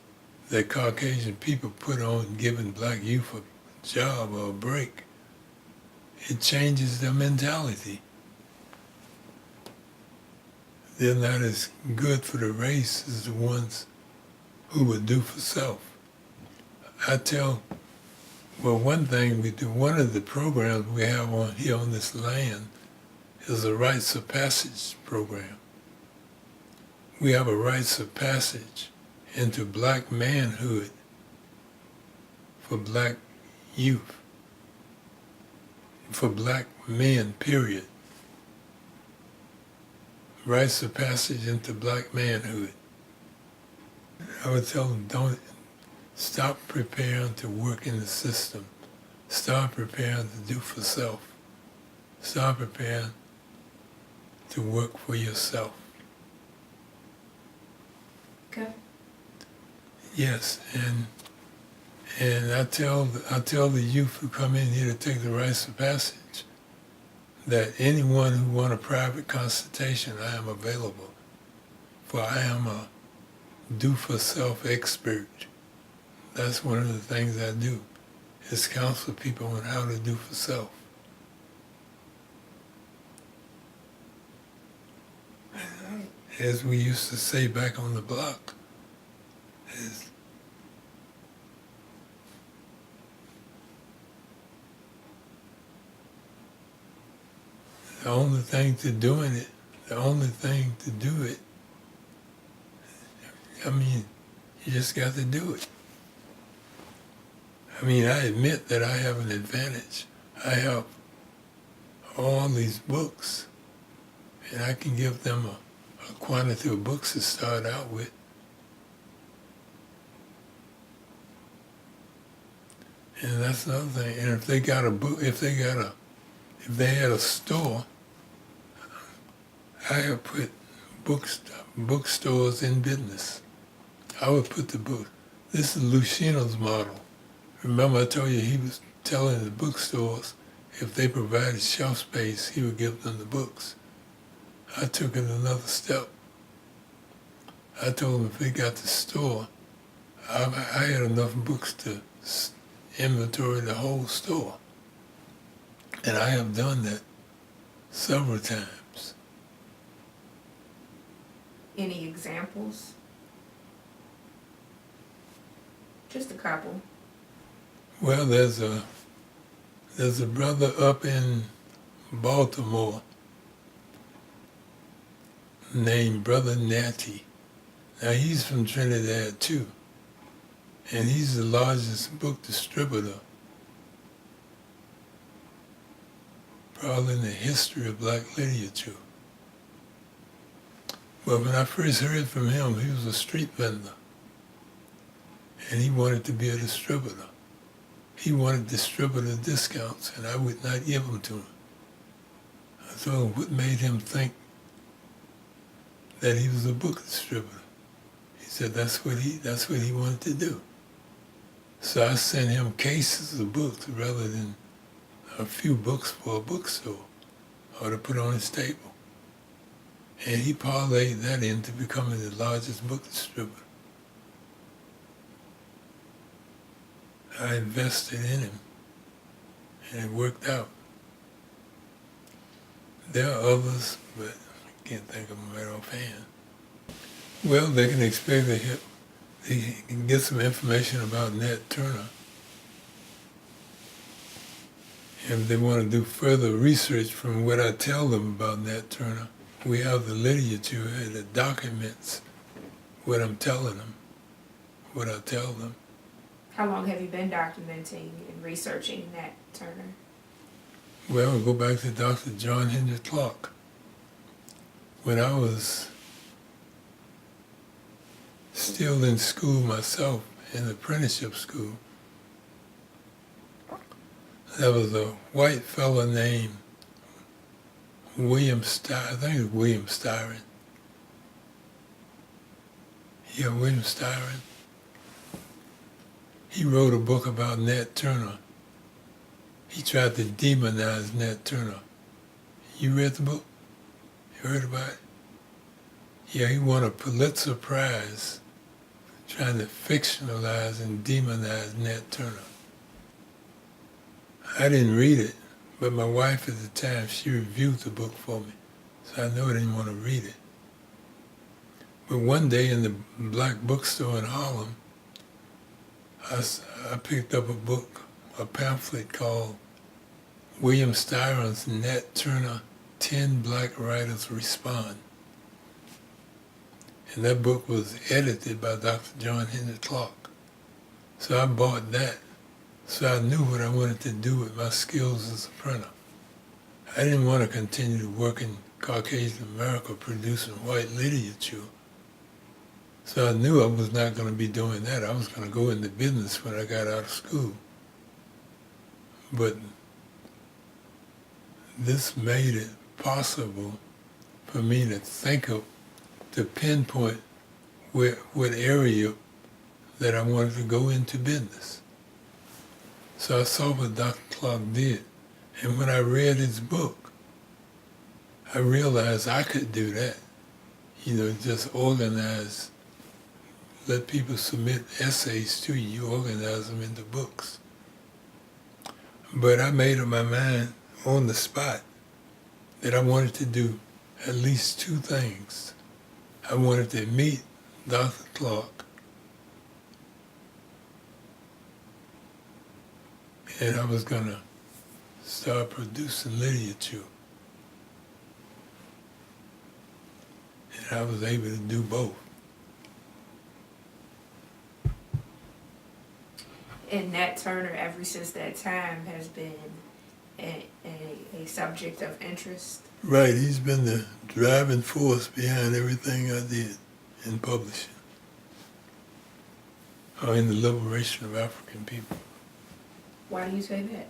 that Caucasian people put on giving black youth a job or a break. It changes their mentality. They're not as good for the race as the ones who would do for self. One thing we do, one of the programs we have on here on this land is a rites of passage program. We have a rites of passage into black manhood for black youth, for black men, period. Rites of passage into black manhood. I would tell them, don't stop preparing to work in the system. Start preparing to do for self. Start preparing to work for yourself. Okay. Yes, and I tell the youth who come in here to take the rites of passage that anyone who wants a private consultation, I am available. For I am a do-for-self expert. That's one of the things I do, is counsel people on how to do for self. As we used to say back on the block, is the only thing to do it, I mean, you just got to do it. I mean, I admit that I have an advantage. I have all these books, and I can give them a quantity of books to start out with. And that's another thing. And if they got a book, if they had a store, I have put bookstores in business. I would put the book. This is Lucino's model. Remember I told you he was telling the bookstores if they provided shelf space, he would give them the books. I took it another step. I told them if they got the store, I had enough books to inventory the whole store. And I have done that several times. Any examples? Just a couple. Well, there's a brother up in Baltimore named Brother Natty. Now he's from Trinidad too, and he's the largest book distributor probably in the history of black literature. But when I first heard from him, he was a street vendor, and he wanted to be a distributor. He wanted distributor discounts, and I would not give them to him. I told him what made him think that he was a book distributor. He said that's what he wanted to do. So I sent him cases of books rather than a few books for a bookstore or to put on his table. And he parlayed that into becoming the largest book distributor. I invested in him, and it worked out. There are others, but I can't think of them right offhand. Well, they can expect they can get some information about Nat Turner. And if they want to do further research from what I tell them about Nat Turner, we have the literature that documents what I'm telling them, what I tell them. How long have you been documenting and researching Nat Turner? Well, go back to Dr. John Henry Clark. When I was still in school myself, in apprenticeship school, there was a white fella named William Styron. I think it was William Styron. Yeah, William Styron. He wrote a book about Nat Turner. He tried to demonize Nat Turner. You read the book? You heard about it? Yeah, he won a Pulitzer Prize trying to fictionalize and demonize Nat Turner. I didn't read it, but my wife at the time, she reviewed the book for me, so I knew I didn't want to read it. But one day in the black bookstore in Harlem, I picked up a pamphlet called William Styron's Nat Turner, 10 Black Writers Respond. And that book was edited by Dr. John Henry Clark. So I bought that. So I knew what I wanted to do with my skills as a printer. I didn't want to continue to work in Caucasian America producing white literature. So I knew I was not going to be doing that. I was going to go into business when I got out of school. But this made it possible for me to think of, to pinpoint what area that I wanted to go into business. So I saw what Dr. Clark did. And when I read his book, I realized I could do that. Just organize, let people submit essays to you, organize them into books. But I made up my mind on the spot that I wanted to do at least two things. I wanted to meet Dr. Clark, and I was going to start producing literature. And I was able to do both. And Nat Turner, ever since that time, has been a subject of interest. Right, he's been the driving force behind everything I did in publishing, or in the liberation of African people. Why do you say that?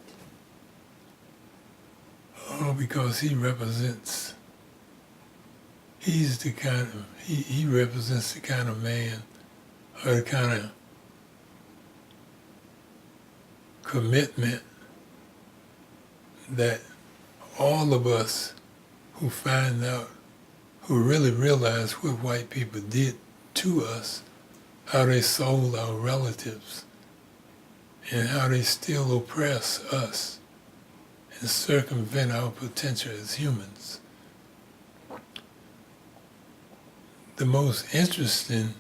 Oh, because he represents the kind of man, or the kind of commitment that all of us who really realize what white people did to us, how they sold our relatives, and how they still oppress us and circumvent our potential as humans. The most interesting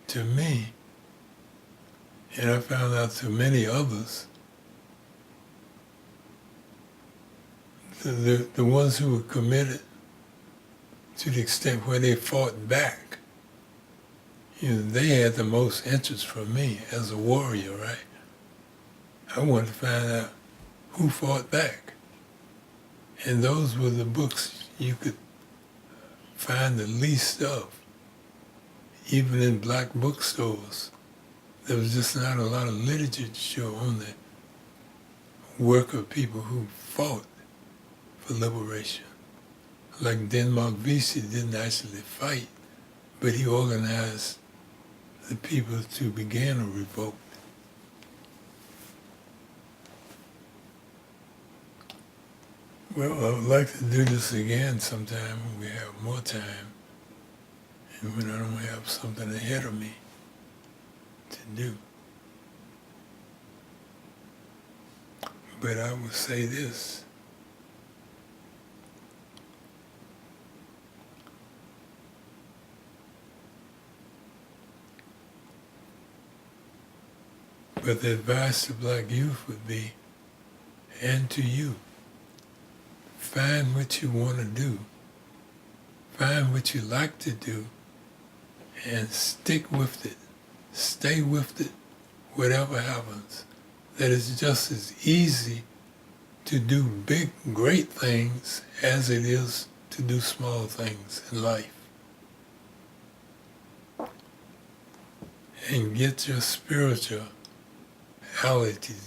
to me, and I found out to many others, the ones who were committed to the extent where they fought back, they had the most interest for me as a warrior, right? I wanted to find out who fought back. And those were the books you could find the least of. even in black bookstores, there was just not a lot of literature on the work of people who fought for liberation. Like Denmark Vesey didn't actually fight, but he organized the people to begin a revolt. Well, I would like to do this again sometime when we have more time and when I don't have something ahead of me to do. But I will say this. But the advice to black youth would be, and to you, find what you want to do, find what you like to do, and stick with it. Stay with it, whatever happens. That it's just as easy to do big, great things as it is to do small things in life. And get your spirituality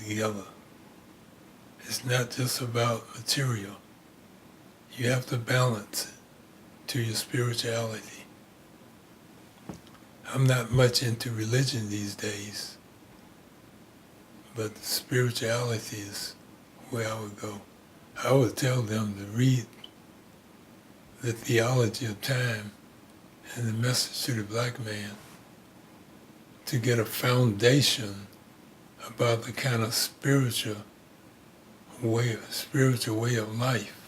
together. It's not just about material. You have to balance it to your spirituality. I'm not much into religion these days, but spirituality is where I would go. I would tell them to read the Theology of Time and the Message to the Black Man to get a foundation about the kind of spiritual way of life